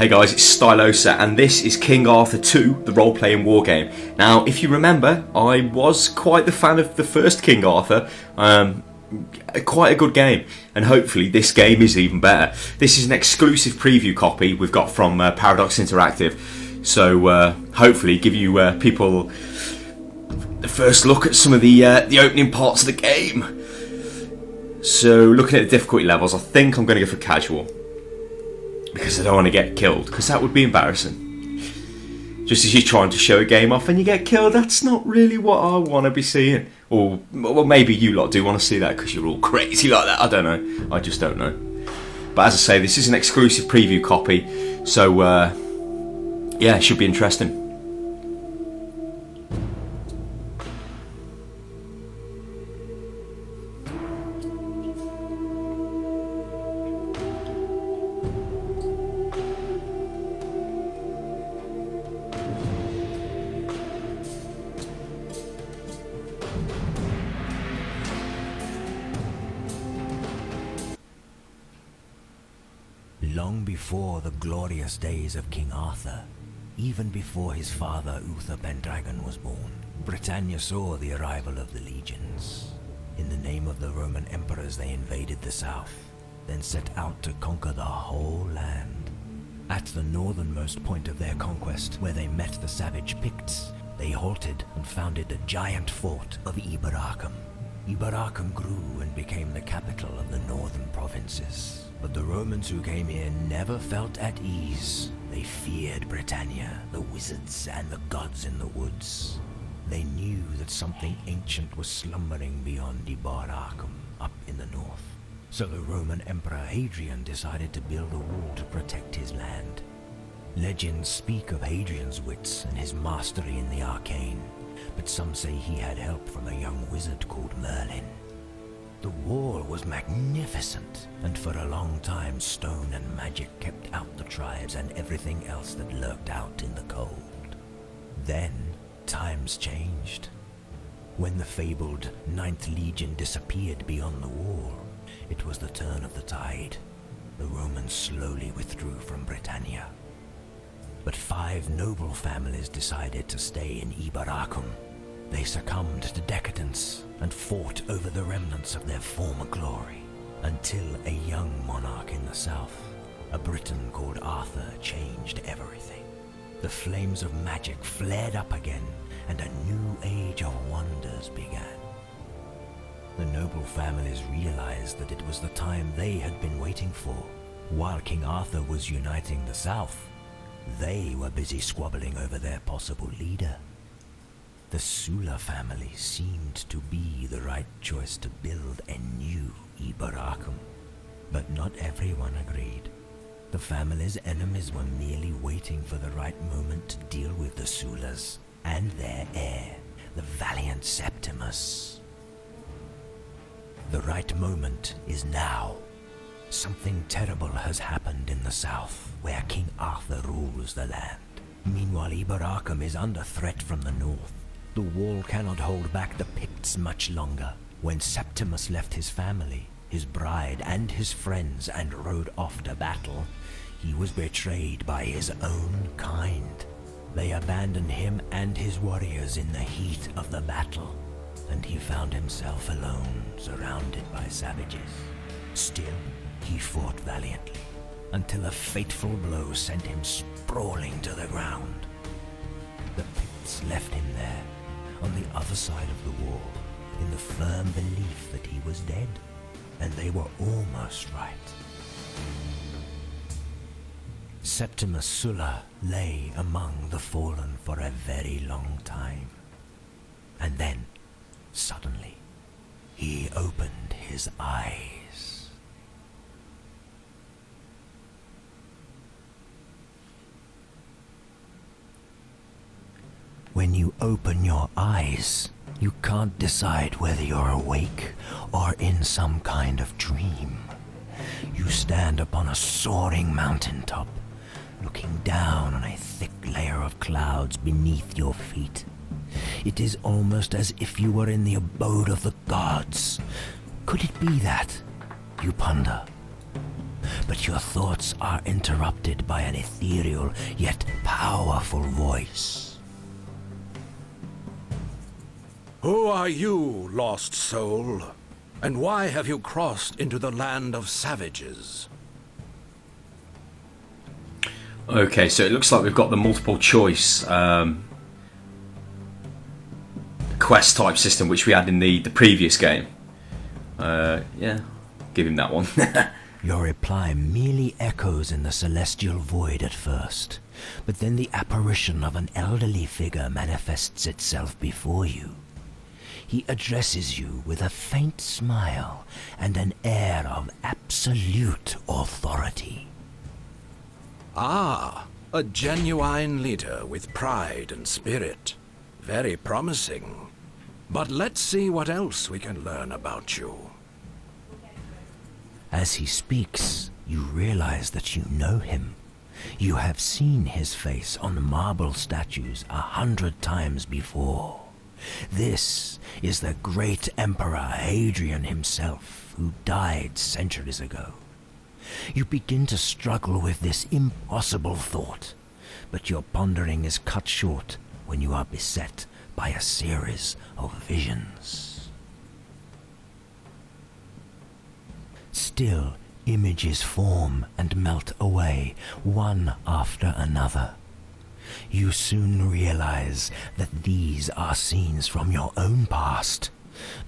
Hey guys, it's Stylosa and this is King Arthur 2, the role-playing wargame. Now, if you remember, I was quite the fan of the first King Arthur. Quite a good game, and hopefully this game is even better. This is an exclusive preview copy we've got from Paradox Interactive, so hopefully give you people the first look at some of the opening parts of the game. So looking at the difficulty levels, I think I'm going to go for casual, because I don't want to get killed, because that would be embarrassing. Just as you're trying to show a game off and you get killed, that's not really what I want to be seeing. Or well, maybe you lot do want to see that because you're all crazy like that. I don't know. I just don't know. But as I say, this is an exclusive preview copy, so yeah, it should be interesting. Long before the glorious days of King Arthur, even before his father Uther Pendragon was born, Britannia saw the arrival of the legions. In the name of the Roman emperors, they invaded the south, then set out to conquer the whole land. At the northernmost point of their conquest, where they met the savage Picts, they halted and founded a giant fort of Iberacum. Iberacum grew and became the capital of the northern provinces. But the Romans who came here never felt at ease. They feared Britannia, the wizards and the gods in the woods. They knew that something ancient was slumbering beyond Iberacum, up in the north. So the Roman Emperor Hadrian decided to build a wall to protect his land. Legends speak of Hadrian's wits and his mastery in the arcane, but some say he had help from a young wizard called Merlin. The wall was magnificent, and for a long time stone and magic kept out the tribes and everything else that lurked out in the cold. Then, times changed. When the fabled 9th Legion disappeared beyond the wall, it was the turn of the tide. The Romans slowly withdrew from Britannia. But 5 noble families decided to stay in Iberacum. They succumbed to decadence and fought over the remnants of their former glory, until a young monarch in the south, a Briton called Arthur, changed everything. The flames of magic flared up again, and a new age of wonders began. The noble families realized that it was the time they had been waiting for. While King Arthur was uniting the south, they were busy squabbling over their possible leader. The Sulla family seemed to be the right choice to build a new Iberacum, but not everyone agreed. The family's enemies were merely waiting for the right moment to deal with the Sullas and their heir, the valiant Septimus. The right moment is now. Something terrible has happened in the south, where King Arthur rules the land. Meanwhile, Iberacum is under threat from the north. The wall cannot hold back the Picts much longer. When Septimus left his family, his bride and his friends and rode off to battle, he was betrayed by his own kind. They abandoned him and his warriors in the heat of the battle, and he found himself alone, surrounded by savages. Still, he fought valiantly, until a fateful blow sent him sprawling to the ground. The Picts left him there, on the other side of the wall, in the firm belief that he was dead, and they were almost right. Septimus Sulla lay among the fallen for a very long time, and then, suddenly, he opened his eyes. When you open your eyes, you can't decide whether you're awake or in some kind of dream. You stand upon a soaring mountaintop, looking down on a thick layer of clouds beneath your feet. It is almost as if you were in the abode of the gods. Could it be that? You ponder. but your thoughts are interrupted by an ethereal yet powerful voice. Who are you, lost soul? And why have you crossed into the land of savages? Okay, so it looks like we've got the multiple choice quest type system which we had in the previous game. Yeah, give him that one. Your reply merely echoes in the celestial void at first, but then the apparition of an elderly figure manifests itself before you. He addresses you with a faint smile and an air of absolute authority. Ah, a genuine leader with pride and spirit. Very promising. But let's see what else we can learn about you. As he speaks, you realize that you know him. You have seen his face on marble statues 100 times before. This is the great Emperor Hadrian himself, who died centuries ago. You begin to struggle with this impossible thought, but your pondering is cut short when you are beset by a series of visions. Still, images form and melt away, one after another. You soon realize that these are scenes from your own past,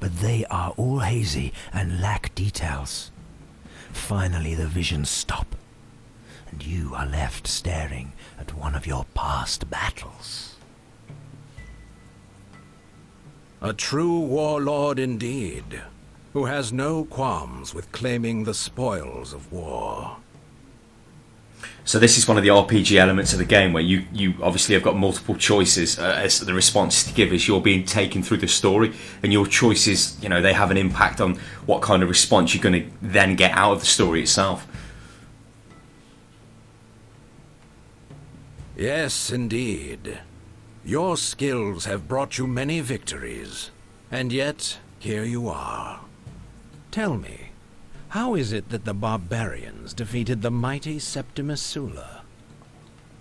but they are all hazy and lack details. Finally, the visions stop, and you are left staring at one of your past battles. A true warlord indeed, who has no qualms with claiming the spoils of war. So this is one of the RPG elements of the game where you obviously have got multiple choices as the responses to give as you're being taken through the story, and your choices, you know, they have an impact on what kind of response you're going to then get out of the story itself. Yes, indeed. Your skills have brought you many victories, and yet here you are. Tell me, how is it that the barbarians defeated the mighty Septimus Sulla?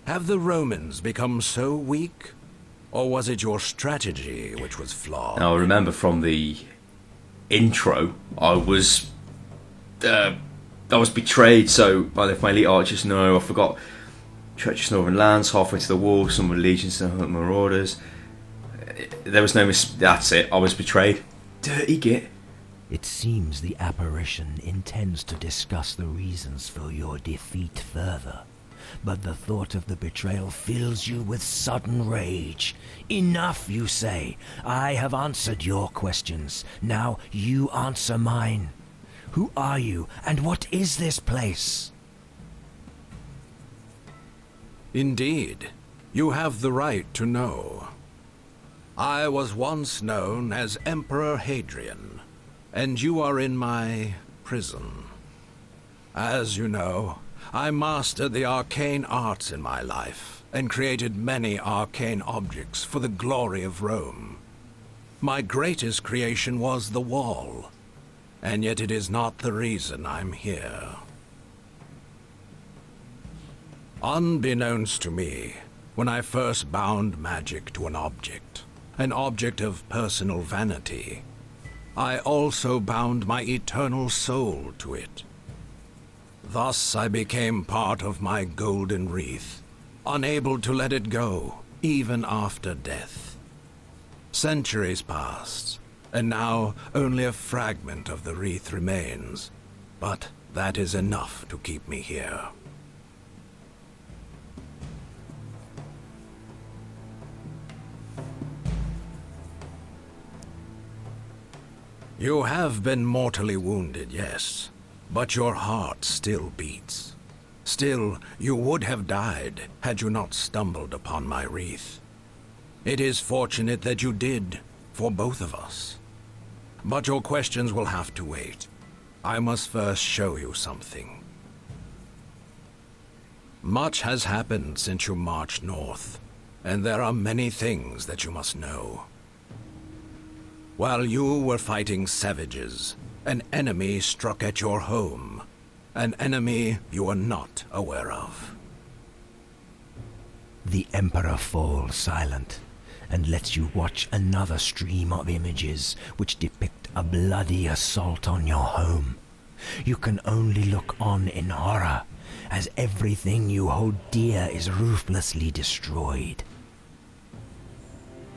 Have the Romans become so weak, or was it your strategy which was flawed? Now, I remember from the intro, I was betrayed. So by my elite archers, no, I forgot. Treacherous northern lands, halfway to the wall, some were legions, some were marauders. There was no that's it. I was betrayed. Dirty git. It seems the apparition intends to discuss the reasons for your defeat further, but the thought of the betrayal fills you with sudden rage. Enough, you say. I have answered your questions. Now you answer mine. Who are you, and what is this place? Indeed, you have the right to know. I was once known as Emperor Hadrian, and you are in my prison. As you know, I mastered the arcane arts in my life, and created many arcane objects for the glory of Rome. My greatest creation was the wall, and yet it is not the reason I'm here. Unbeknownst to me, when I first bound magic to an object of personal vanity, I also bound my eternal soul to it. Thus I became part of my golden wreath, unable to let it go, even after death. Centuries passed, and now only a fragment of the wreath remains, but that is enough to keep me here. You have been mortally wounded, yes, but your heart still beats. Still, you would have died had you not stumbled upon my wreath. It is fortunate that you did, for both of us. But your questions will have to wait. I must first show you something. Much has happened since you marched north, and there are many things that you must know. While you were fighting savages, an enemy struck at your home. an enemy you are not aware of. The Emperor falls silent and lets you watch another stream of images which depict a bloody assault on your home. You can only look on in horror as everything you hold dear is ruthlessly destroyed.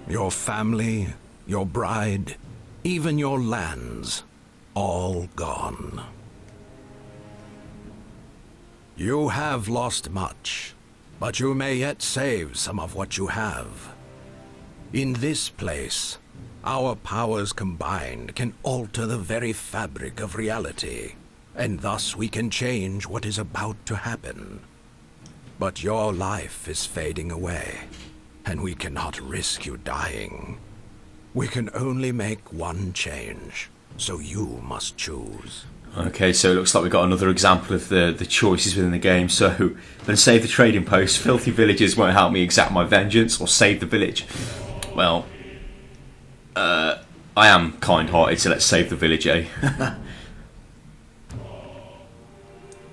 Your family, your bride, even your lands, all gone. You have lost much, but you may yet save some of what you have. In this place, our powers combined can alter the very fabric of reality, and thus we can change what is about to happen. But your life is fading away, and we cannot risk you dying. We can only make one change, so you must choose. Okay, so it looks like we've got another example of the choices within the game. So, I'm going to save the trading post. Filthy villagers won't help me exact my vengeance, or save the village. Well, I am kind-hearted, so let's save the village, eh?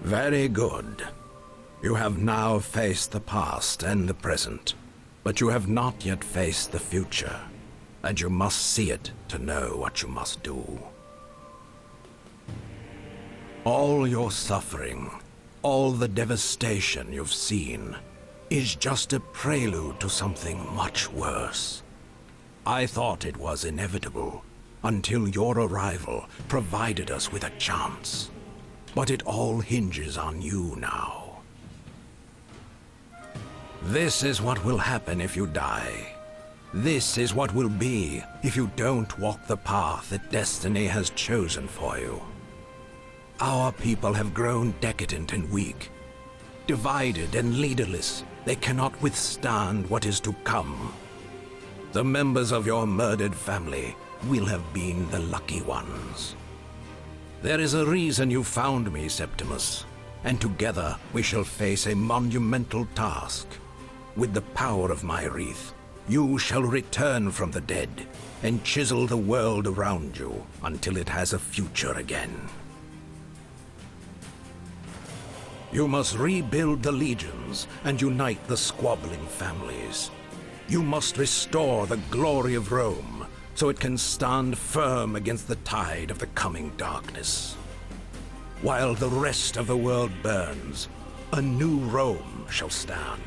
Very good. You have now faced the past and the present, but you have not yet faced the future, and you must see it to know what you must do. All your suffering, all the devastation you've seen, is just a prelude to something much worse. I thought it was inevitable, until your arrival provided us with a chance. But it all hinges on you now. This is what will happen if you die. This is what will be if you don't walk the path that destiny has chosen for you. Our people have grown decadent and weak. Divided and leaderless, they cannot withstand what is to come. The members of your murdered family will have been the lucky ones. There is a reason you found me, Septimus, and together we shall face a monumental task. With the power of my wreath, you shall return from the dead and chisel the world around you until it has a future again. You must rebuild the legions and unite the squabbling families. You must restore the glory of Rome so it can stand firm against the tide of the coming darkness. While the rest of the world burns, a new Rome shall stand.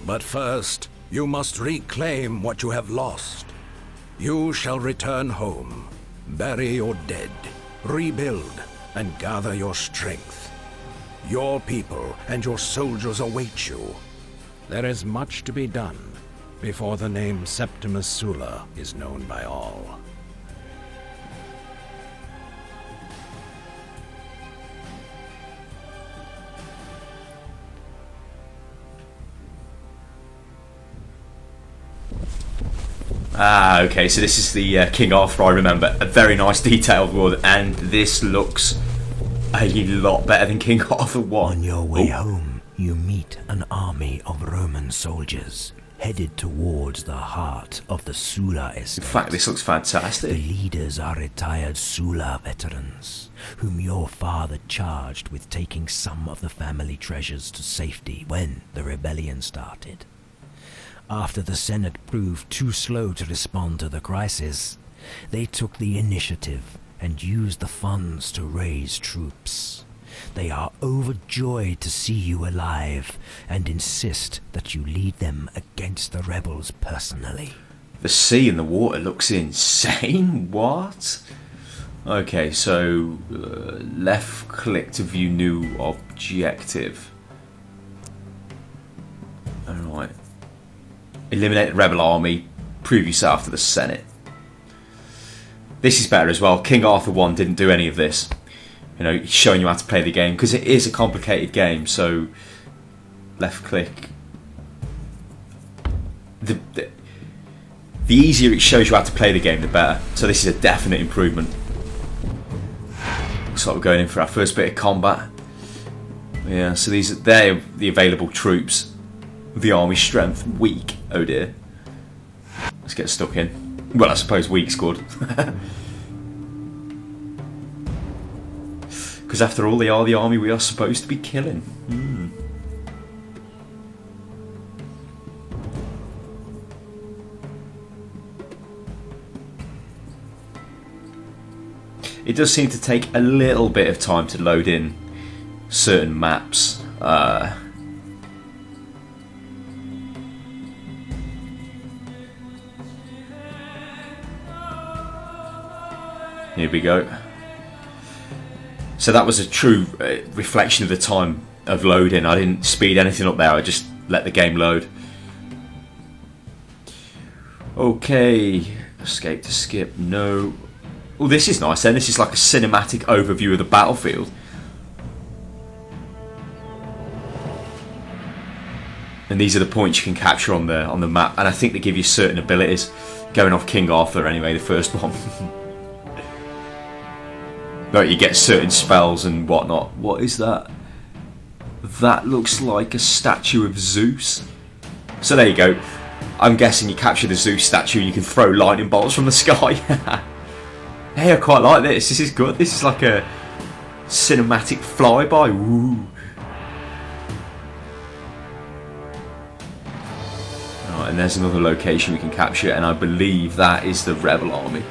But first, you must reclaim what you have lost. You shall return home, bury your dead, rebuild, and gather your strength. Your people and your soldiers await you. There is much to be done before the name Septimus Sulla is known by all. Ah, okay, so this is the King Arthur I remember. A very nice detailed world, and this looks a lot better than King Arthur 1. On your way home, you meet an army of Roman soldiers headed towards the heart of the Sulla estate. In fact, this looks fantastic. The leaders are retired Sulla veterans, whom your father charged with taking some of the family treasures to safety when the rebellion started. After the Senate proved too slow to respond to the crisis, they took the initiative and used the funds to raise troops. They are overjoyed to see you alive and insist that you lead them against the rebels personally. The sea and the water looks insane. What? Okay, so left click to view new objective. Alright. Eliminate the rebel army. Prove yourself to the Senate. This is better as well. King Arthur 1 didn't do any of this. You know, showing you how to play the game, because it is a complicated game. So, left click. The easier it shows you how to play the game, the better. So this is a definite improvement. Looks like we're going in for our first bit of combat. Yeah, so they're the available troops. The army strength weak. Oh dear. Let's get stuck in. Well, I suppose weak's good. Because after all, they are the army we are supposed to be killing. It does seem to take a little bit of time to load in certain maps. Here we go. So that was a true reflection of the time of loading. I didn't speed anything up there, I just let the game load. Okay, escape to skip, no. Oh, this is nice then. This is like a cinematic overview of the battlefield. And these are the points you can capture on the map, and I think they give you certain abilities. Going off King Arthur anyway, the first one. Like you get certain spells and whatnot. What is that? That looks like a statue of Zeus. So there you go. I'm guessing you capture the Zeus statue and you can throw lightning bolts from the sky. Hey, I quite like this. This is good. This is like a cinematic flyby. Woo. Right, and there's another location we can capture, and I believe that is the rebel army.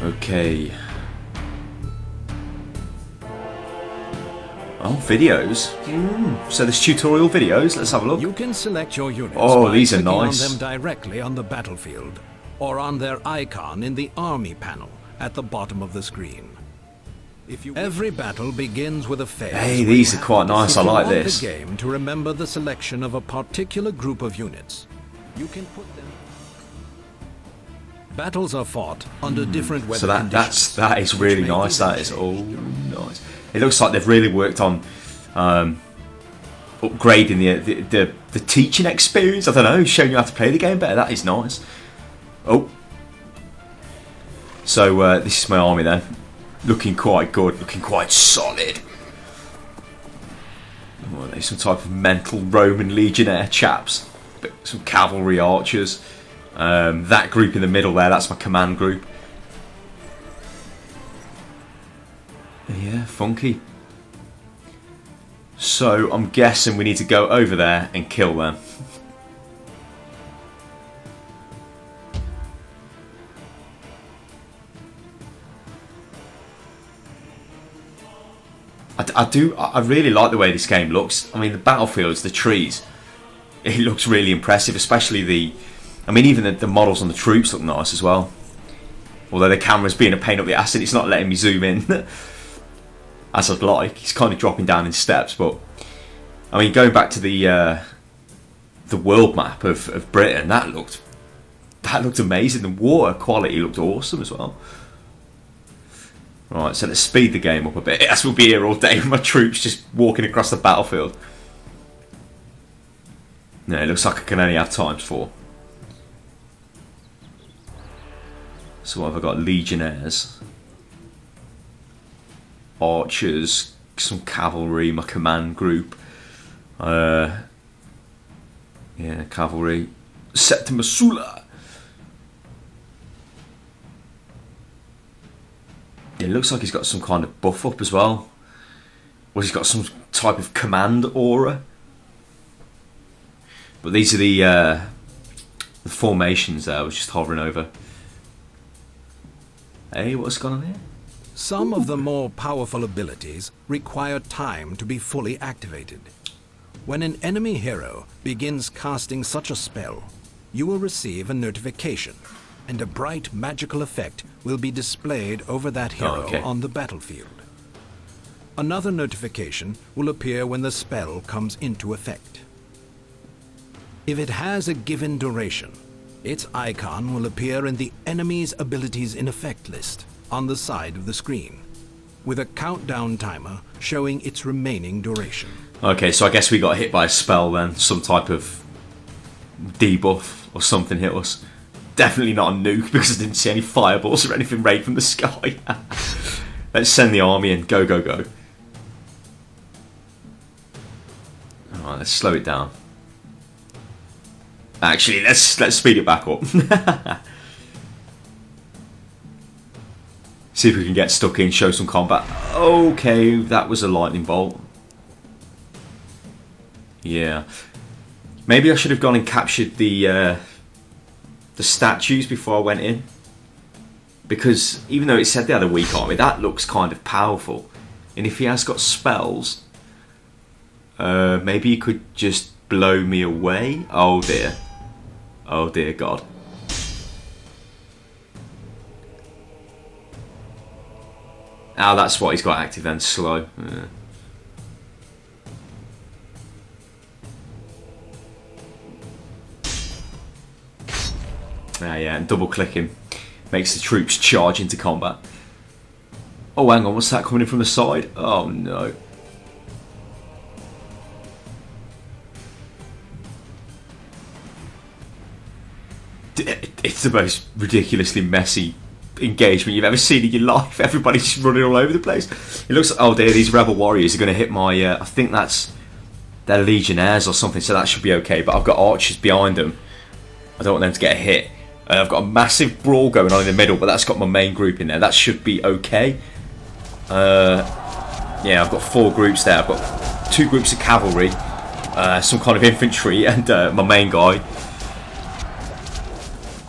Okay. Oh, videos. So there's tutorial videos. Let's have a look. You can select your units by these are clicking nice. on them directly on the battlefield, or on their icon in the army panel at the bottom of the screen. Every battle begins with a phase. Hey, these are quite nice. I like this. The game to remember the selection of a particular group of units. You can put them. Battles are fought under different weather conditions. So that is really nice. That is all nice. It looks like they've really worked on upgrading the teaching experience. I don't know, showing you how to play the game better. That is nice. Oh, so this is my army then, looking quite good, looking quite solid. Oh, there's some type of mental Roman legionnaire chaps, some cavalry archers. That group in the middle there, that's my command group. Yeah, funky. So I'm guessing we need to go over there and kill them. I really like the way this game looks. I mean, the battlefields, the trees, it looks really impressive, especially even the models on the troops look nice as well. Although the camera's being a pain up the ass and it's not letting me zoom in as I'd like. It's kind of dropping down in steps, but I mean, going back to the world map of Britain, that looked amazing. The water quality looked awesome as well. Right, so let's speed the game up a bit. As we'll be here all day with my troops just walking across the battlefield. No, it looks like I can only have ×4. So what have I got? Legionnaires, archers, some cavalry, my command group. Yeah, cavalry. Septimusula. It looks like he's got some kind of buff up as well. Or he's got some type of command aura. But these are the formations there I was just hovering over. Hey, what's going on here? Some of the more powerful abilities require time to be fully activated. When an enemy hero begins casting such a spell, you will receive a notification, and a bright magical effect will be displayed over that hero on the battlefield. Another notification will appear when the spell comes into effect. If it has a given duration, its icon will appear in the enemy's abilities in effect list on the side of the screen, with a countdown timer showing its remaining duration. Okay, so I guess we got hit by a spell then, some type of debuff or something hit us. Definitely not a nuke because I didn't see any fireballs or anything rain from the sky. Let's send the army in. Go, go, go. Alright, let's slow it down. Actually, let's speed it back up. See if we can get stuck in, show some combat. Okay, that was a lightning bolt. Yeah. Maybe I should have gone and captured the statues before I went in. Because even though it said they had a weak army, that looks kind of powerful. And if he has got spells, maybe he could just blow me away. Oh dear. Oh dear God. Oh, that's what he's got active then, slow. Yeah, and double clicking makes the troops charge into combat. Oh, hang on, what's that coming in from the side? Oh no. It's the most ridiculously messy engagement you've ever seen in your life. Everybody's just running all over the place. It looks like, oh dear, these rebel warriors are going to hit my, I think that's their legionnaires or something, so that should be okay, but I've got archers behind them. I don't want them to get a hit. I've got a massive brawl going on in the middle, but that's got my main group in there. That should be okay. Yeah, I've got 4 groups there. I've got 2 groups of cavalry, some kind of infantry, and my main guy.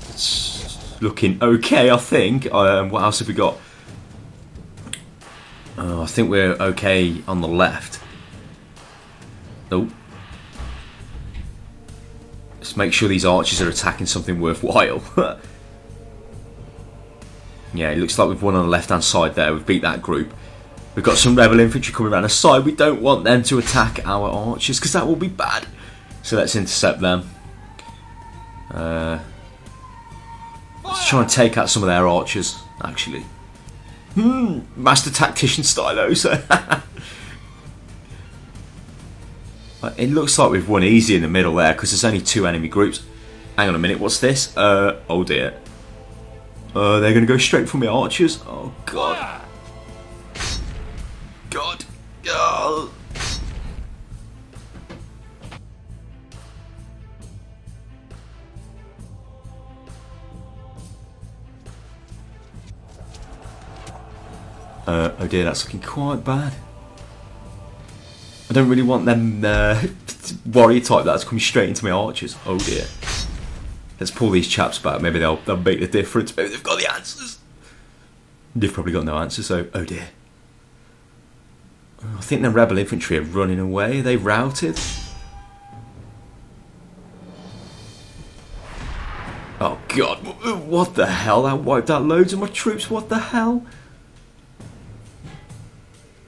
It's looking okay, I think. What else have we got? I think we're okay on the left. Nope. Let's make sure these archers are attacking something worthwhile. Yeah, it looks like we've won on the left hand side there. We've beat that group. We've got some rebel infantry coming around the side. We don't want them to attack our archers because that will be bad. So let's intercept them. Let's try and take out some of their archers, actually. Master Tactician Stylosa. It looks like we've won easy in the middle there because there's only 2 enemy groups. Hang on a minute, what's this? Oh dear. They're going to go straight for my archers. Oh god. God. Oh. Oh dear, that's looking quite bad. I don't really want them warrior type that's coming straight into my archers. Oh dear. Let's pull these chaps back. Maybe they'll make the difference. Maybe they've got the answers. They've probably got no answers, so oh dear. I think the rebel infantry are running away. Are they routed? Oh god, what the hell? That wiped out loads of my troops. What the hell?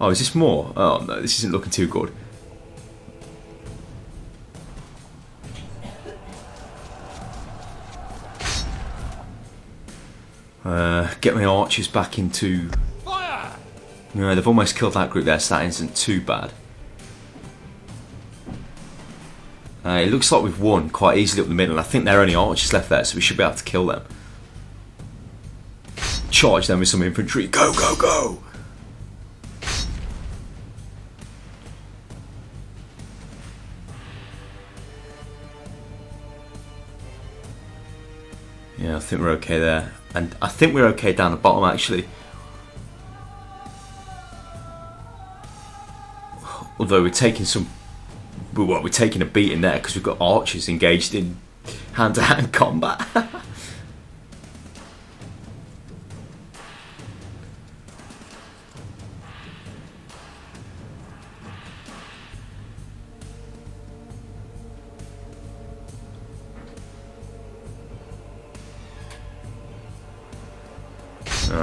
Oh, is this more? Oh no, this isn't looking too good. Get my archers back into... Fire! No, they've almost killed that group there, so that isn't too bad. It looks like we've won quite easily up the middle, and I think there are only archers left there, so we should be able to kill them. Charge them with some infantry. Go, go, go! Yeah, I think we're okay there. And I think we're okay down the bottom, actually. Although we're taking some... Well, we're taking a beating there because we've got archers engaged in hand-to-hand combat.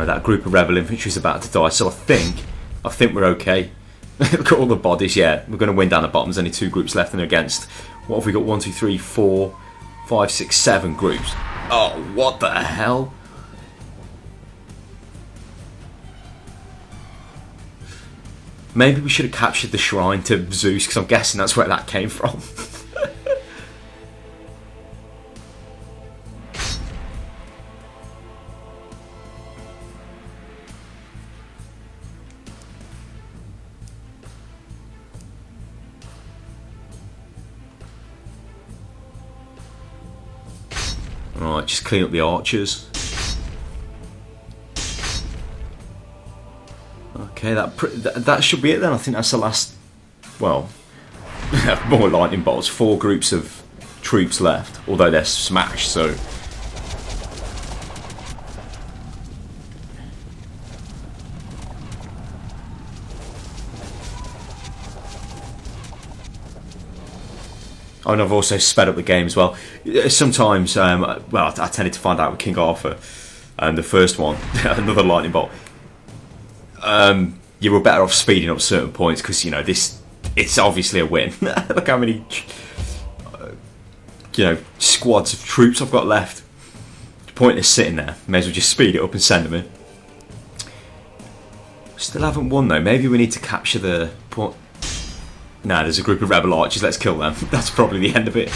That group of rebel infantry is about to die, so I think we're okay. Look at all the bodies. Yeah, we're going to win down the bottom. There's only 2 groups left and against. What have we got? 1, 2, 3, 4, 5, 6, 7 groups. Oh, what the hell? Maybe we should have captured the shrine to Zeus, because I'm guessing that's where that came from. Alright, just clean up the archers. Okay, that should be it then. I think that's the last, well, more lightning bolts. 4 groups of troops left, although they're smashed, so... Oh, and I've also sped up the game as well. Sometimes, well, I tended to find out with King Arthur, the first one, another lightning bolt. You were better off speeding up certain points because, you know, it's obviously a win. Look how many, you know, squads of troops I've got left. Pointless sitting there. May as well just speed it up and send them in. Still haven't won though. Maybe we need to capture the point. Nah, there's a group of rebel archers. Let's kill them. That's probably the end of it.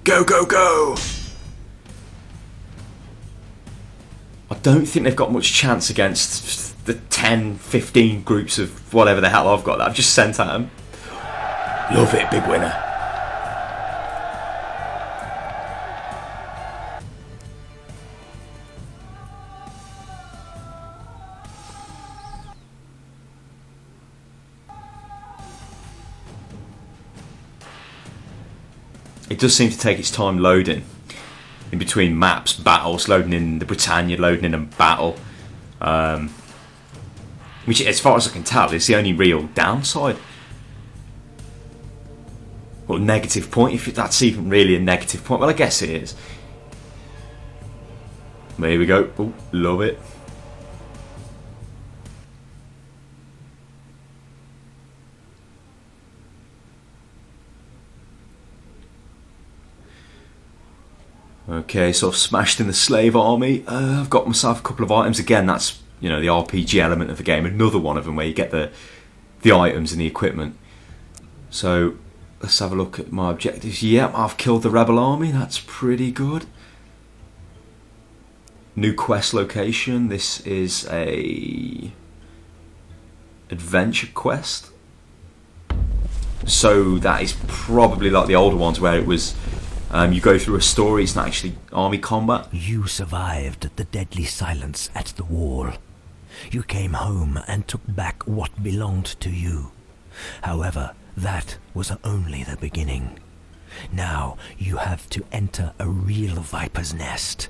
Go, go, go! I don't think they've got much chance against the 10, 15 groups of whatever the hell I've got that I've just sent at them. Love it, big winner. It does seem to take its time loading in between maps, battles, loading in the Britannia, loading in a battle, which, as far as I can tell, is the only real downside. Well, negative point, if that's even really a negative point. Well, I guess it is. There we go. Oh, love it. Okay, so I've smashed in the slave army. I've got myself a couple of items. Again, that's, you know, the RPG element of the game. Another one of them where you get the items and the equipment. So let's have a look at my objectives. Yep, I've killed the rebel army. That's pretty good. New quest location. This is a adventure quest. So that is probably like the older ones where it was... you go through a story, it's not actually army combat. You survived the deadly silence at the wall. You came home and took back what belonged to you. However, that was only the beginning. Now you have to enter a real viper's nest.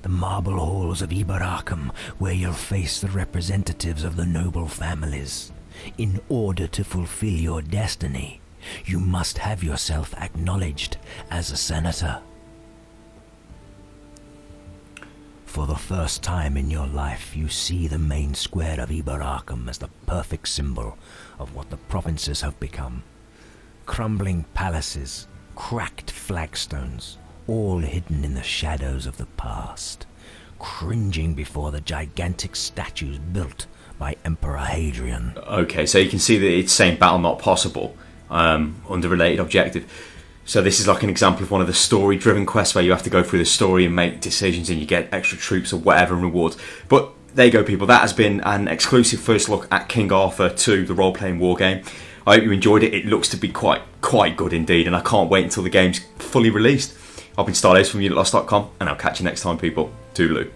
The marble halls of Ibaracum, where you'll face the representatives of the noble families. In order to fulfill your destiny, you must have yourself acknowledged as a senator. For the first time in your life, you see the main square of Ibaracum as the perfect symbol of what the provinces have become. Crumbling palaces, cracked flagstones, all hidden in the shadows of the past, cringing before the gigantic statues built by Emperor Hadrian. Okay, so you can see that it's saying battle not possible. Under related objective. So this is like an example of one of the story driven quests where you have to go through the story and make decisions and you get extra troops or whatever and rewards. But there you go, people, that has been an exclusive first look at King Arthur 2, the role-playing wargame. I hope you enjoyed it. It looks to be quite good indeed, and I can't wait until the game's fully released. I've been Stylosa from unitlost.com, and I'll catch you next time, people. Toodaloo.